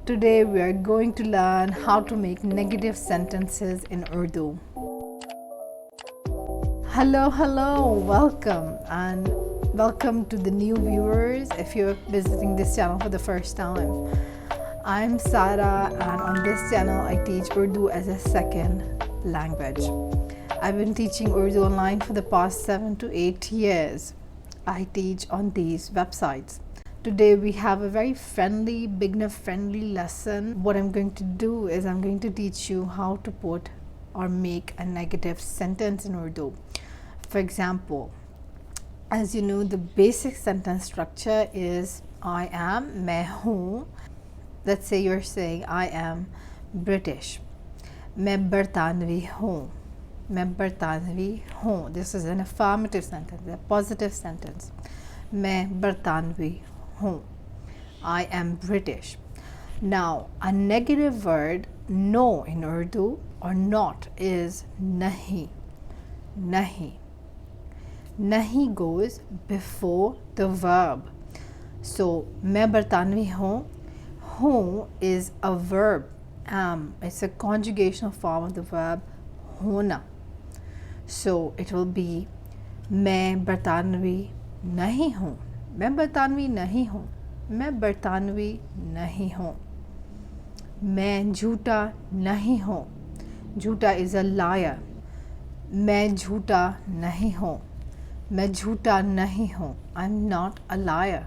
Today we are going to learn how to make negative sentences in Urdu. Hello, welcome to the new viewers if you're visiting this channel for the first time. I'm Sara, and on this channel I teach Urdu as a second language. I've been teaching Urdu online for the past 7 to 8 years. I teach on these websites. Today we have a very friendly, beginner friendly lesson. What I'm going to do is I'm going to teach you how to put or make a negative sentence in Urdu. For example, as you know, the basic sentence structure is I am, मैं हूँ. Let's say you're saying I am British. मैं बरतानवी हूँ. मैं बरतानवी हूँ. This is an affirmative sentence, a positive sentence. मैं बरतानवी हूँ. I am British. Now, a negative word no in Urdu or not is nahi. Nahi. Nahi goes before the verb. So, मैं बरतानवी हूँ. हूँ is a verb. It's a conjugational form of the verb होना. So, it will be मैं बरतानवी नहीं हूँ. मैं बरतानवी नहीं हूँ. मैं बरतानवी नहीं हूँ. मैं झूठा नहीं हूँ. झूठा is a liar. मैं झूठा नहीं हूँ. मैं झूठा नहीं हूँ. I'm not a liar.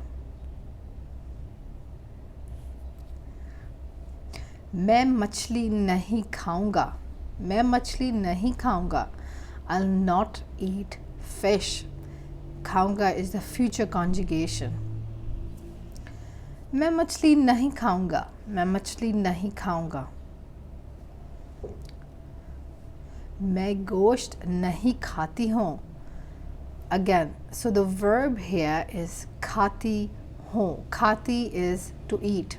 मैं मछली नहीं खाऊंगा. मैं मछली नहीं खाऊंगा. I'll not eat fish. खाऊंगा is the future conjugation. मैं मछली नहीं खाऊंगा. मैं मछली नहीं खाऊंगा. मैं गोश्त नहीं खाती हूँ. Again, so the verb here is खाती हूँ. खाती is to eat.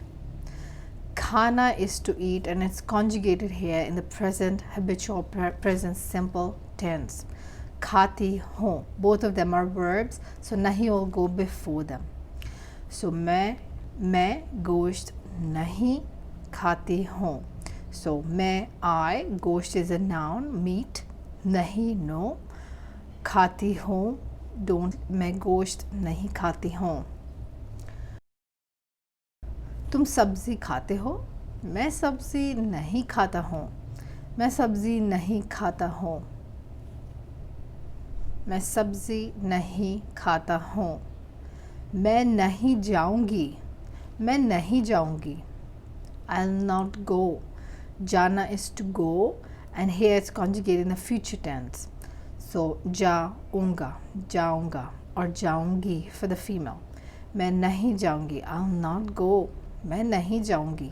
Khana is to eat, and it's conjugated here in the present habitual present simple tense. Khati ho. Both of them are verbs, so nahi will go before them. So मैं गोश्त नहीं खाती हूँ. So मैं I, गोश्त is a noun, meat, नहीं no, खाती हूँ don't, मैं गोश्त नहीं खाती हूँ. तुम सब्ज़ी खाते हो. मैं सब्ज़ी नहीं खाता हूँ. मैं सब्ज़ी नहीं खाता हूँ. मैं सब्ज़ी नहीं खाता हूँ. मैं नहीं जाऊँगी. मैं नहीं जाऊँगी. I'll not go. जाना is to go, and here it's conjugated in the future tense. So जाऊँगा, जाऊँगा, और जाऊँगी for the female. मैं नहीं जाऊँगी. I'll not go. मैं नहीं जाऊँगी.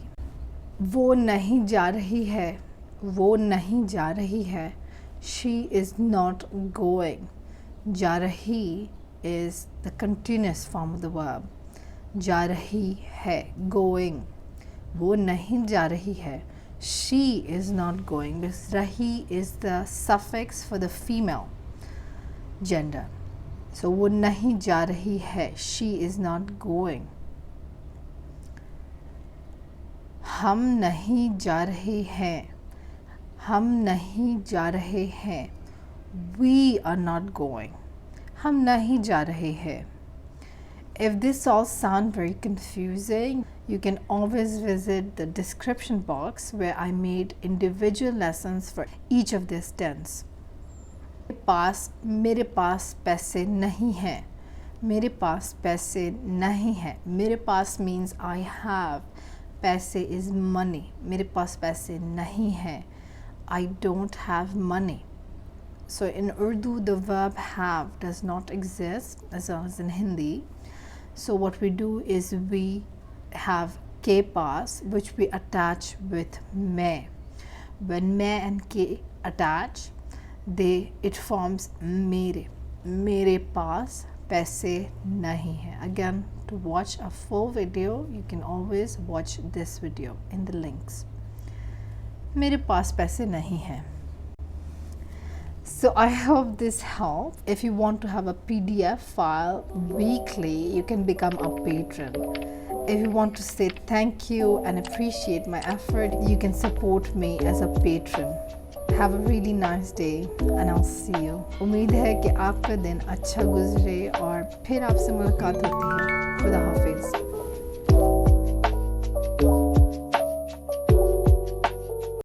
वो नहीं जा रही है. वो नहीं जा रही है. She is not going. जा रही is the continuous form of the verb. जा रही है, going. वो नहीं जा रही है. She is not going, because rahi is the suffix for the female gender. So वो नहीं जा रही है. She is not going. हम नहीं जा रहे हैं. हम नहीं जा रहे हैं. We are not going. हम नहीं जा रहे हैं. If this all sound very confusing, you can always visit the description box where I made individual lessons for each of these tense. मेरे पास पैसे नहीं हैं. मेरे पास पैसे नहीं हैं. मेरे पास means I have. पैसे is money. मेरे पास पैसे नहीं हैं. I don't have money. So in Urdu, the verb have does not exist as well as in Hindi. So what we do is we have ke paas, which we attach with me. When me and ke attach, it forms mere. Mere paas paise nahi hai. Again, to watch a full video, you can always watch this video in the links. मेरे पास पैसे नहीं हैं. So I hope this helped. If you want to have a PDF file weekly, you can become a patron. If you want to say thank you and appreciate my effort, you can support me as a patron. Have a really nice day and I'll see you. उम्मीद है कि आपका दिन अच्छा गुजरे और फिर आपसे मुलाकात होती है. खुदा हाफिज.